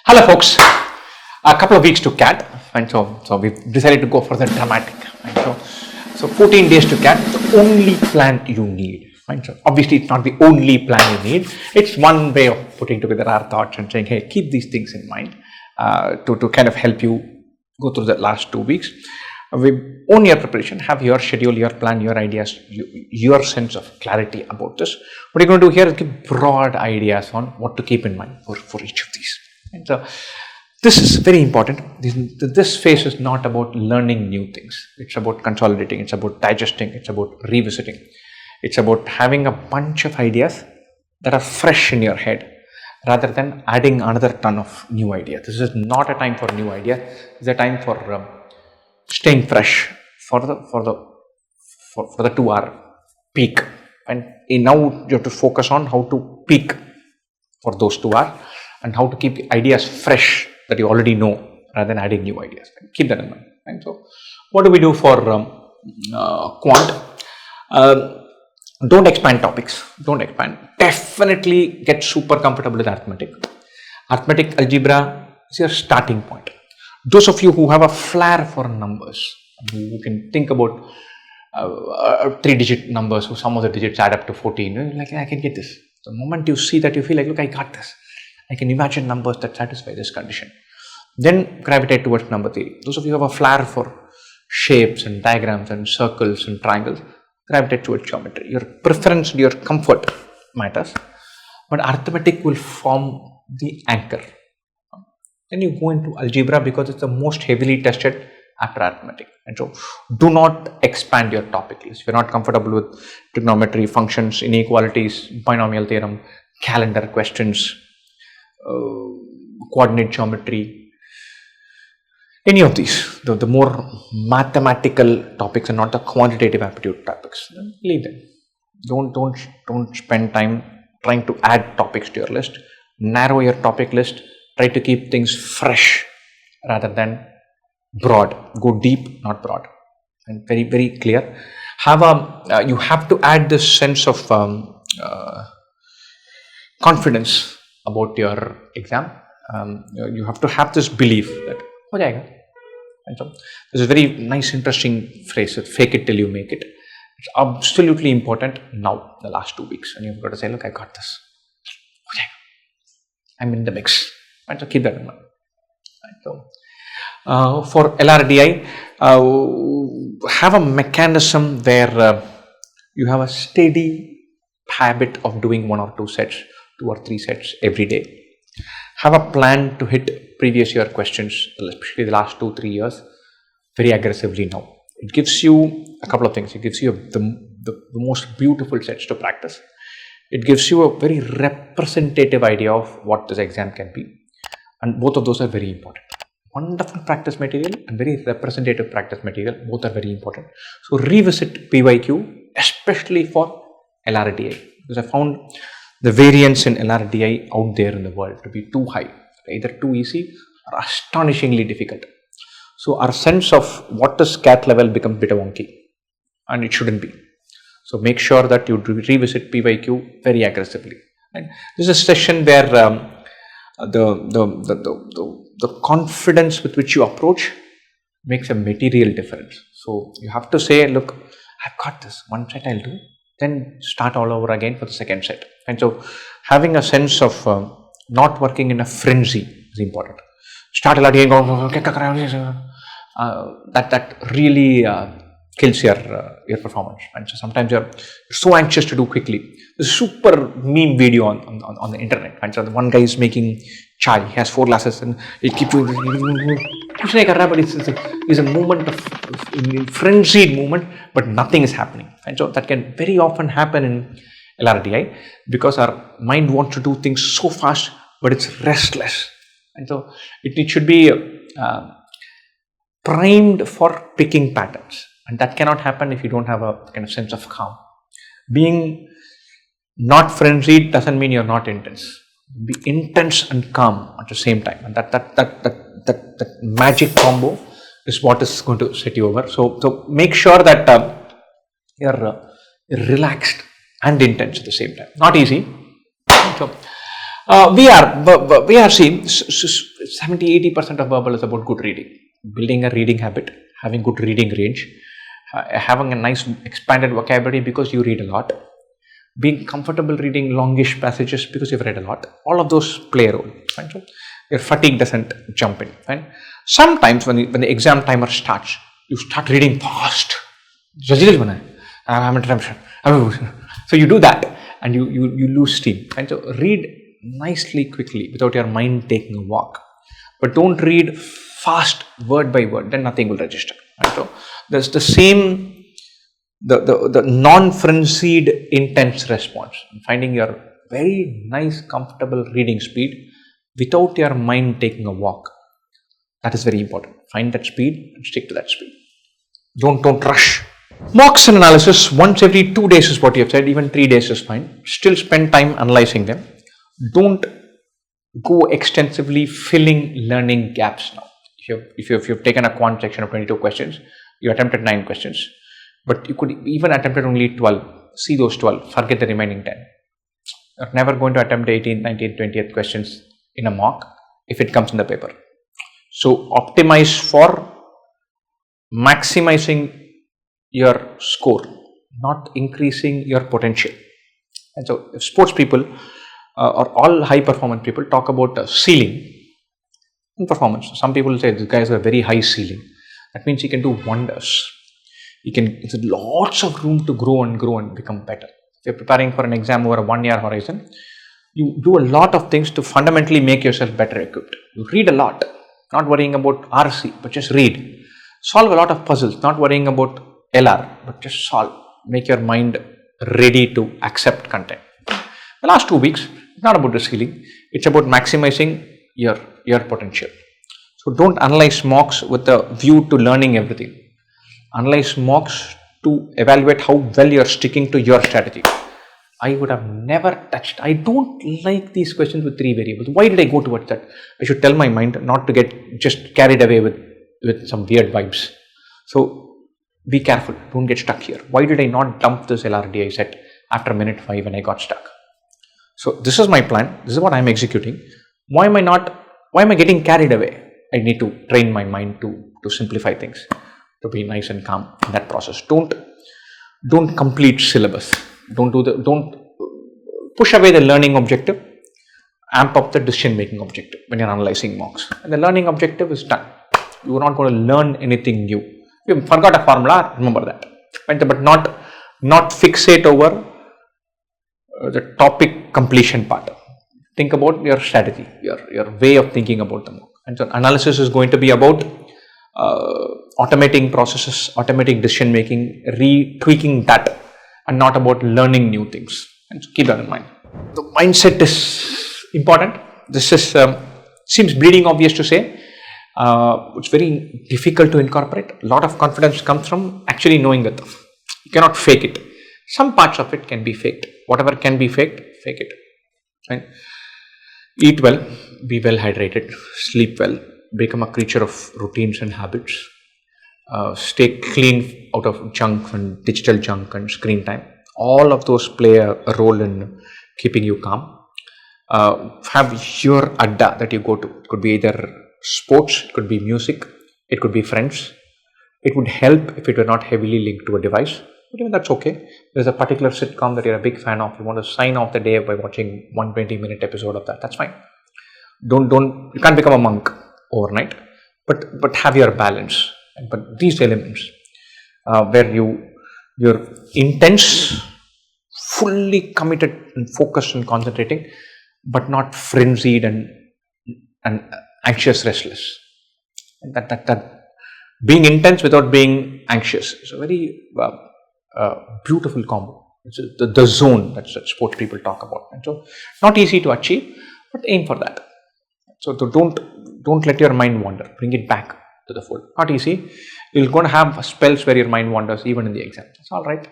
Hello folks, a couple of weeks to CAT, and so we've decided to go for the dramatic, and so 14 days to CAT, the only plan you need, right? So obviously it's not the only plan you need, it's one way of putting together our thoughts and saying, hey, keep these things in mind to kind of help you go through the last 2 weeks. We own your preparation, have your schedule, your plan, your ideas, your sense of clarity about this. What you're going to do here is give broad ideas on what to keep in mind for each of these. And so this is very important. This phase is not about learning new things. It's about consolidating. It's about digesting. It's about revisiting. It's about having a bunch of ideas that are fresh in your head rather than adding another ton of new ideas. This is not a time for new ideas. It's a time for staying fresh for the 2-hour peak. And now you have to focus on how to peak for those 2 hours. And how to keep ideas fresh that you already know rather than adding new ideas. Keep that in mind. And so, what do we do for Quant? Don't expand topics. Don't expand. Definitely get super comfortable with arithmetic. Arithmetic algebra is your starting point. Those of you who have a flair for numbers, who can think about 3-digit numbers, who some of the digits add up to 14, you're like, I can get this. The moment you see that, you feel like, look, I got this. I can imagine numbers that satisfy this condition. Then gravitate towards number theory. Those of you who have a flair for shapes and diagrams and circles and triangles, gravitate towards geometry. Your preference and your comfort matters, but arithmetic will form the anchor. Then you go into algebra because it's the most heavily tested after arithmetic. And so do not expand your topic list. If you're not comfortable with trigonometry, functions, inequalities, binomial theorem, calendar questions, coordinate geometry, any of these, the more mathematical topics and not the quantitative aptitude topics, leave them. Don't spend time trying to add topics to your list. Narrow your topic list. Try to keep things fresh rather than broad. Go deep, not broad, and very, very clear. You have to add this sense of confidence about your exam. You have to have this belief that ho jayega. And so there's a very nice, interesting phrase, fake it till you make it. It's absolutely important now, the last 2 weeks, and you've got to say, look, I got this. Ho jayega. I'm in the mix. And so keep that in mind. And so for LRDI, have a mechanism where you have a steady habit of doing 1 or 2 sets, 2 or 3 sets every day. Have a plan to hit previous year questions, especially the last 2-3 years, very aggressively now. It gives you a couple of things. It gives you the most beautiful sets to practice. It gives you a very representative idea of what this exam can be. And both of those are very important. Wonderful practice material and very representative practice material, both are very important. So revisit PYQ, especially for LRDI, because I found the variance in LRDI out there in the world to be too high, either too easy or astonishingly difficult. So our sense of what is CAT level becomes a bit wonky, and it shouldn't be. So make sure that you revisit PYQ very aggressively. And this is a session where the confidence with which you approach makes a material difference. So you have to say, look, I've got this, 1 set I'll do, then start all over again for the 2nd set. And so having a sense of not working in a frenzy is important. Start again, that really kills your performance. And so sometimes you're so anxious to do quickly. There's a super meme video on the internet. And so the one guy is making chai. He has 4 glasses and he keeps doing but it's a moment of frenzied movement, but nothing is happening. And so that can very often happen in LRDI because our mind wants to do things so fast, but it's restless. And so it should be primed for picking patterns. And that cannot happen if you don't have a kind of sense of calm. Being not frenzied doesn't mean you're not intense. Be intense and calm at the same time, and that magic combo is what is going to set you over. So make sure that you're relaxed and intense at the same time. Not easy. So We are seeing 70-80% of verbal is about good reading, building a reading habit, having good reading range, having a nice expanded vocabulary because you read a lot, being comfortable reading longish passages because you've read a lot. All of those play a role. Right? So your fatigue doesn't jump in. Right? Sometimes when the exam timer starts, you start reading fast. So you do that and you lose steam. And so read nicely, quickly, without your mind taking a walk. But don't read fast word by word, then nothing will register. Right? So there's the same, the non-frenzied intense response, finding your very nice, comfortable reading speed without your mind taking a walk. That is very important. Find that speed and stick to that speed. Don't rush. Mocks and analysis once every 2 days is what you have said, even 3 days is fine. Still spend time analyzing them. Don't go extensively filling learning gaps now. If you've taken a quant section of 22 questions, you attempted 9 questions, but you could even attempted only 12. See those 12, forget the remaining 10. You're never going to attempt 18th, 19th, 20th questions in a mock if it comes in the paper. So optimize for maximizing your score, not increasing your potential. And so if sports people or all high performance people talk about ceiling in performance. Some people say this guy has a very high ceiling. That means he can do wonders. It's lots of room to grow and become better. If you're preparing for an exam over a 1 year horizon, you do a lot of things to fundamentally make yourself better equipped. You read a lot, not worrying about RC, but just read. Solve a lot of puzzles, not worrying about LR, but just solve. Make your mind ready to accept content. The last 2 weeks, it's not about the ceiling, it's about maximizing your potential. So don't analyze mocks with a view to learning everything. Analyze mocks to evaluate how well you're sticking to your strategy. I would have never touched. I don't like these questions with 3 variables. Why did I go towards that? I should tell my mind not to get just carried away with some weird vibes. So be careful. Don't get stuck here. Why did I not dump this LRDI set after minute 5 when I got stuck? So this is my plan. This is what I'm executing. Why am I getting carried away? I need to train my mind to simplify things, to be nice and calm in that process. Don't complete syllabus. Don't push away the learning objective. Amp up the decision making objective when you're analyzing mocks. And the learning objective is done. You are not going to learn anything new. You forgot a formula, remember that. But not fixate over the topic completion part. Think about your strategy, your way of thinking about the mock. And so analysis is going to be about automating processes, automating decision making, retweaking that, and not about learning new things. And so keep that in mind. The mindset is important. This is seems bleeding obvious to say. It's very difficult to incorporate. A lot of confidence comes from actually knowing the stuff. You cannot fake it. Some parts of it can be faked. Whatever can be faked, fake it. Right? Eat well, be well hydrated, sleep well, become a creature of routines and habits, stay clean out of junk and digital junk and screen time. All of those play a role in keeping you calm. Have your adda that you go to. It could be either sports, it could be music, it could be friends. It would help if it were not heavily linked to a device. But even that's okay. There's a particular sitcom that you're a big fan of. You want to sign off the day by watching 120-minute episode of that. That's fine. You can't become a monk overnight, but have your balance. But these elements where you're intense, fully committed and focused and concentrating, but not frenzied and anxious, restless. That being intense without being anxious is a very beautiful combo. It's the zone that sports people talk about. And so not easy to achieve, but aim for that. So don't let your mind wander. Bring it back to the fold. Not easy. You're going to have spells where your mind wanders even in the exam. It's all right.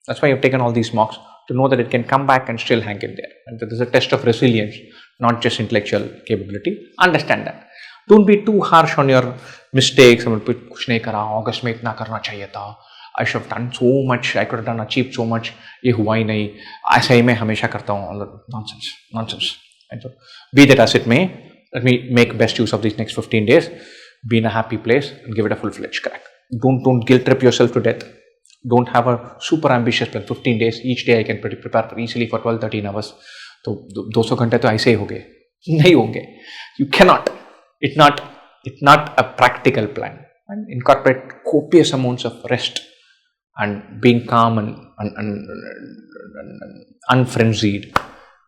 That's why you've taken all these mocks, to know that it can come back and still hang in there. And that is a test of resilience, not just intellectual capability. Understand that. Don't be too harsh on your mistakes. कुछ नहीं करा, August में इतना करना चाहिए था. I should have done so much. I could have achieved so much. ये हुआ ही नहीं. ऐसा ही मैं हमेशा करता हूँ. Nonsense. And so, be that as it may, let me make best use of these next 15 days, be in a happy place and give it a full-fledged crack. Don't guilt trip yourself to death. Don't have a super ambitious plan. 15 days, each day I can prepare easily for 12-13 hours. So, 200 घंटे तो ऐसे ही होंगे, नहीं होंगे. You cannot. It's not a practical plan. And incorporate copious amounts of rest and being calm and unfrenzied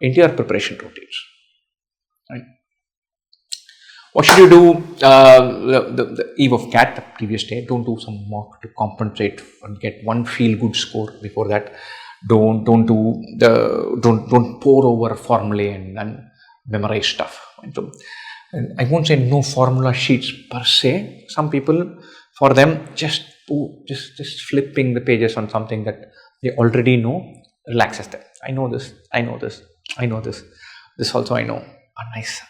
into your preparation routines. Right? What should you do the eve of CAT, the previous day? Don't do some mock to compensate and get one feel-good score before that. Don't pour over formulae and memorize stuff. And I won't say no formula sheets per se. Some people, for them, just flipping the pages on something that they already know relaxes them. I know this. This also I know. Oh, nice.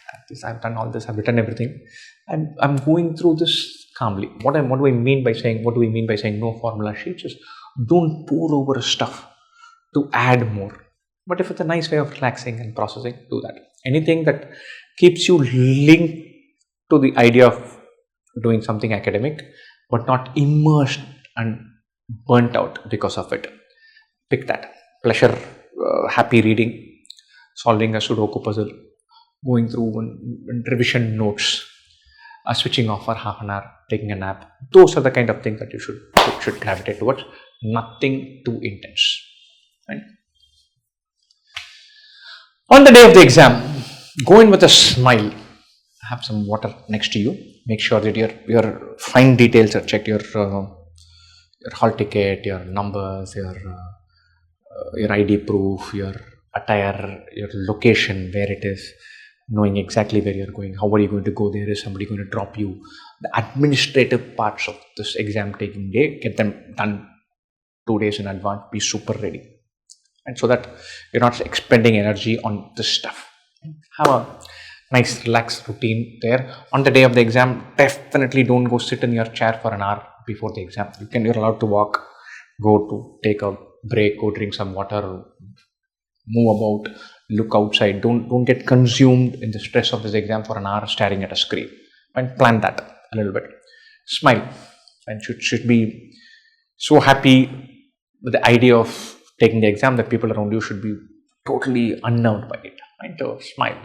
I've done all this. I've written everything. I'm going through this calmly. What do we mean by saying no formula sheets? Is don't pour over stuff to add more. But if it's a nice way of relaxing and processing, do that. Anything that keeps you linked to the idea of doing something academic, but not immersed and burnt out because of it. Pick that. Pleasure, happy reading, solving a Sudoku puzzle, going through and revision notes, switching off for half an hour, taking a nap. Those are the kind of things that you should gravitate towards. Nothing too intense. Right? On the day of the exam, go in with a smile. Have some water next to you. Make sure that your fine details are checked. Your hall ticket, your numbers, your ID proof, your attire, your location, where it is, knowing exactly where you're going. How are you going to go there? Is somebody going to drop you? The administrative parts of this exam taking day, get them done 2 days in advance. Be super ready. And so that you're not expending energy on this stuff. Have a nice relaxed routine there. On the day of the exam, definitely don't go sit in your chair for an hour before the exam. You're allowed to walk, go to take a break, go drink some water, move about, look outside. Don't get consumed in the stress of this exam for an hour staring at a screen. And plan that a little bit. Smile and should be so happy with the idea of taking the exam that people around you should be totally unnerved by it. Right? So smile.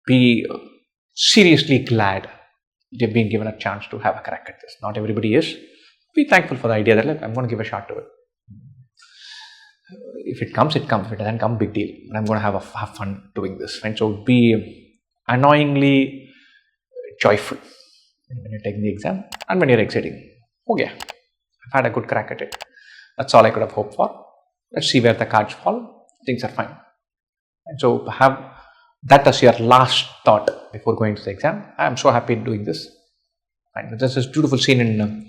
Be seriously glad you've been given a chance to have a crack at this. Not everybody is. Be thankful for the idea that, look, I'm going to give a shot to it. If it comes, it comes. If it doesn't come, big deal. And I'm going to have fun doing this. Right? So be annoyingly joyful when you're taking the exam and when you're exiting. Okay, I've had a good crack at it. That's all I could have hoped for. Let's see where the cards fall. Things are fine. And so have that as your last thought before going to the exam. I'm so happy doing this. And there's this beautiful scene in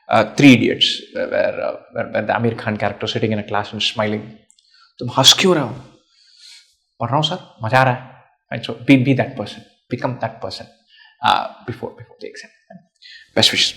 3 Idiots where the Amir Khan character is sitting in a class and smiling. तुम हंस क्यों रहे हो? पढ़ रहा हूँ sir, मजा आ रहा है. And so be that person. Become that person before the exam. Best wishes.